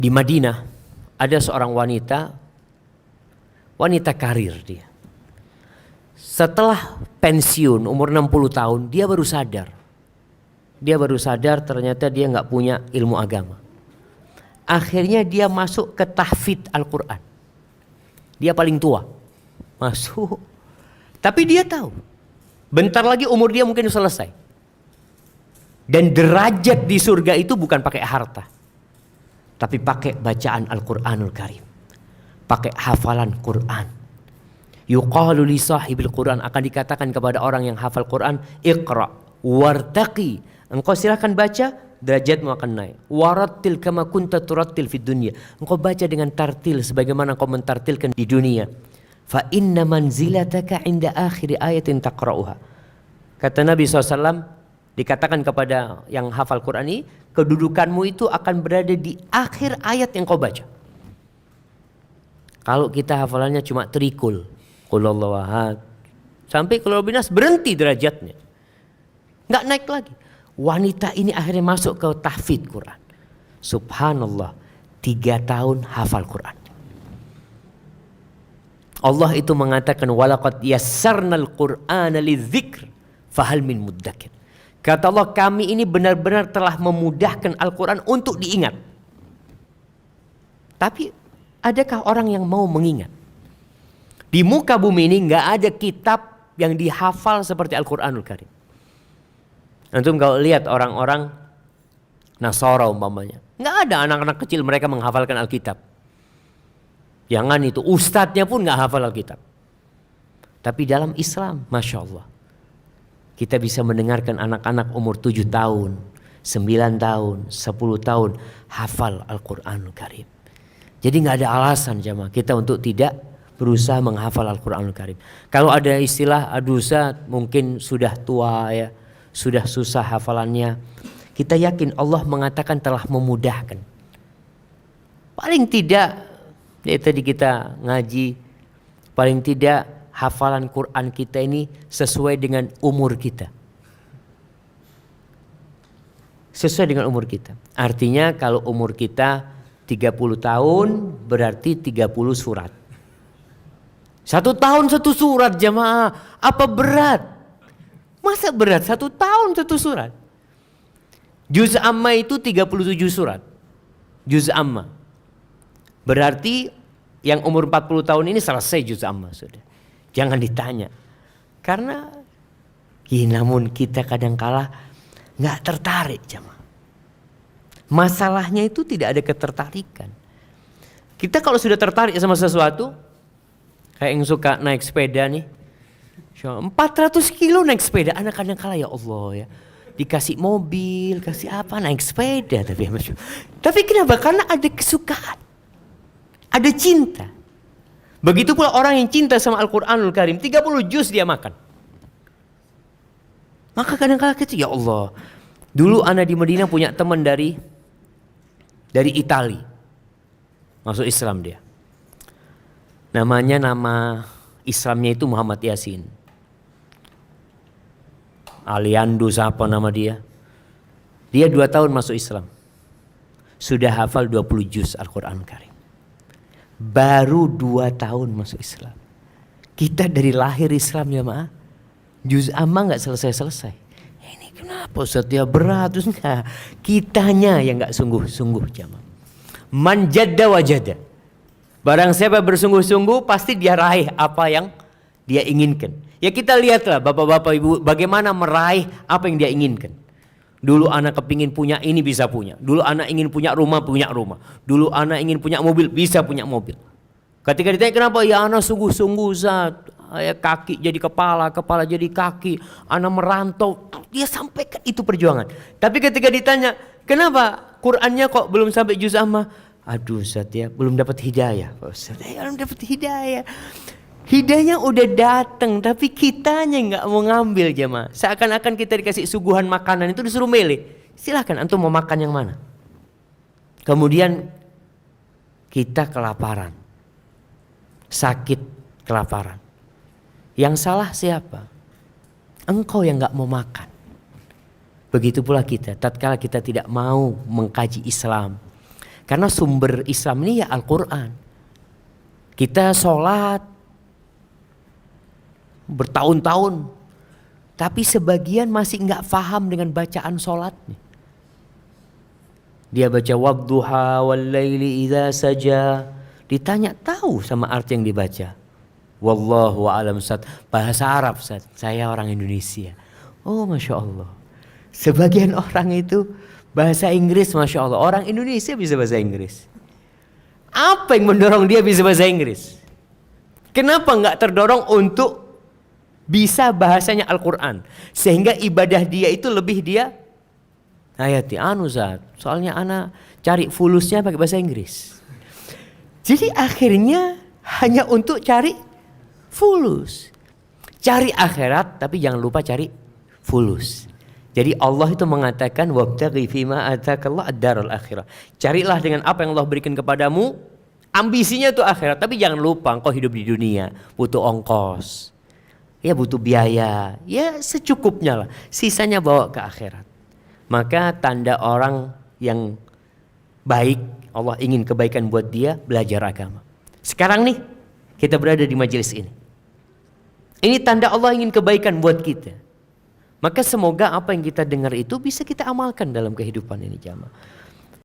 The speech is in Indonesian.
Di Madinah ada seorang wanita karir dia. Setelah pensiun umur 60 tahun dia baru sadar. Dia baru sadar ternyata dia nggak punya ilmu agama. Akhirnya dia masuk ke tahfidz Al-Quran. Dia paling tua. Masuk. Tapi dia tahu. Bentar lagi umur dia mungkin selesai. Dan derajat di surga itu bukan pakai harta. Tapi pakai bacaan Al-Quranul Karim. Pakai hafalan Quran. Yuqalu li sahibil Quran, akan dikatakan kepada orang yang hafal Quran, Iqra wartaqi. Engkau silahkan baca, derajatmu akan naik. Warattil kama kunta turattil fid dunya. Engkau baca dengan tartil sebagaimana engkau mentartilkan di dunia. Fa inna manzilataka inda akhir ayatin taqra'uha. Kata Nabi SAW, dikatakan kepada yang hafal Quran ini, kedudukanmu itu akan berada di akhir ayat yang kau baca. Kalau kita hafalannya cuma trikul, qul huwallahu ahad, sampai qul binas, berhenti derajatnya, nggak naik lagi. Wanita ini akhirnya masuk ke tahfidz Quran. Subhanallah, 3 tahun hafal Quran. Allah itu mengatakan walaqad yassarnal Qur'ana lidzikr fahal min muddakir. Kata Allah, kami ini benar-benar telah memudahkan Al-Quran untuk diingat. Tapi adakah orang yang mau mengingat? Di muka bumi ini nggak ada kitab yang dihafal seperti Al-Quranul Karim. Antum kalau lihat orang-orang Nasara umpamanya, nggak ada anak-anak kecil mereka menghafalkan Alkitab. Jangan itu, ustadznya pun nggak hafal Alkitab. Tapi dalam Islam, Masya Allah, kita bisa mendengarkan anak-anak umur 7 tahun, 9 tahun, 10 tahun hafal Al-Quranul Karim. Jadi nggak ada alasan jamaah kita untuk tidak berusaha menghafal Al-Quranul Karim. Kalau ada istilah, aduh Ustaz mungkin sudah tua ya, sudah susah hafalannya, kita yakin Allah mengatakan telah memudahkan. Paling tidak, ya tadi kita ngaji, paling tidak hafalan Quran kita ini sesuai dengan umur kita. Sesuai dengan umur kita. Artinya kalau umur kita 30 tahun berarti 30 surat. 1 tahun 1 surat jamaah. Apa berat? Masa berat 1 tahun 1 surat? Juz amma itu 37 surat. Juz amma. Berarti yang umur 40 tahun ini selesai juz amma sudah. Jangan ditanya. Karena namun kita kadangkala nggak tertarik jamaah. Masalahnya itu tidak ada ketertarikan. Kita kalau sudah tertarik sama sesuatu, kayak yang suka naik sepeda nih, 400 kilo naik sepeda, anak kadangkala ya Allah ya, dikasih mobil, kasih apa, naik sepeda. Tapi kenapa? Karena ada kesukaan, ada cinta. Begitu pula orang yang cinta sama Al-Quranul Karim, 30 juz dia makan. Maka kadang-kadang kecil, ya Allah. Dulu anak di Madinah punya teman dari Itali. Masuk Islam dia. Nama Islamnya itu Muhammad Yasin. Aliandus apa nama dia. Dia 2 tahun masuk Islam. Sudah hafal 20 juz Al-Quran Karim. Baru 2 tahun masuk Islam. Kita dari lahir Islam ya maaf. Juz amma gak selesai-selesai. Ini kenapa Ustaz ya berat? Terus enggak. Kitanya yang gak sungguh-sungguh jamaah. Man jadda wajada. Barang siapa bersungguh-sungguh pasti dia raih apa yang dia inginkan. Ya kita lihatlah bapak-bapak ibu bagaimana meraih apa yang dia inginkan. Dulu anak kepingin punya ini bisa punya. Dulu anak ingin punya rumah. Dulu anak ingin punya mobil bisa punya mobil. Ketika ditanya kenapa, ya anak sungguh-sungguh Zat. Ya kaki jadi kepala, kepala jadi kaki. Anak merantau. Dia sampaikan itu perjuangan. Tapi ketika ditanya kenapa Qurannya kok belum sampai juz amma? Aduh Ustaz ya belum dapat hidayah. Ustaz ya belum dapat hidayah. Hidayah udah datang tapi kitanya nggak mau ngambil jemaah. Seakan-akan kita dikasih suguhan makanan itu disuruh milih. Silahkan antum mau makan yang mana. Kemudian kita kelaparan. Sakit kelaparan. Yang salah siapa? Engkau yang nggak mau makan. Begitu pula kita tatkala kita tidak mau mengkaji Islam. Karena sumber Islam ini ya Al-Quran. Kita sholat bertahun-tahun, tapi sebagian masih nggak paham dengan bacaan sholatnya. Dia baca wadduha wal laili idza saja, ditanya tahu sama arti yang dibaca. Wallahu a'lam Ustaz, bahasa Arab Ustaz, saya orang Indonesia. Oh Masya Allah. Sebagian orang itu bahasa Inggris, Masya Allah. Orang Indonesia bisa bahasa Inggris. Apa yang mendorong dia bisa bahasa Inggris? Kenapa nggak terdorong untuk bisa bahasanya Al-Quran? Sehingga ibadah dia itu lebih dia hayati. Ustaz, soalnya ana cari fulusnya pakai bahasa Inggris. Jadi akhirnya hanya untuk cari fulus. Cari akhirat tapi jangan lupa cari fulus. Jadi Allah itu mengatakan wabtaghi fima atakallahu ad-darul akhirah. Carilah dengan apa yang Allah berikan kepadamu, ambisinya itu akhirat, tapi jangan lupa engkau hidup di dunia butuh ongkos. Ya butuh biaya, ya secukupnya lah. Sisanya bawa ke akhirat. Maka tanda orang yang baik, Allah ingin kebaikan buat dia, belajar agama. Sekarang nih kita berada di majelis ini. Ini tanda Allah ingin kebaikan buat kita. Maka semoga apa yang kita dengar itu bisa kita amalkan dalam kehidupan ini jamaah.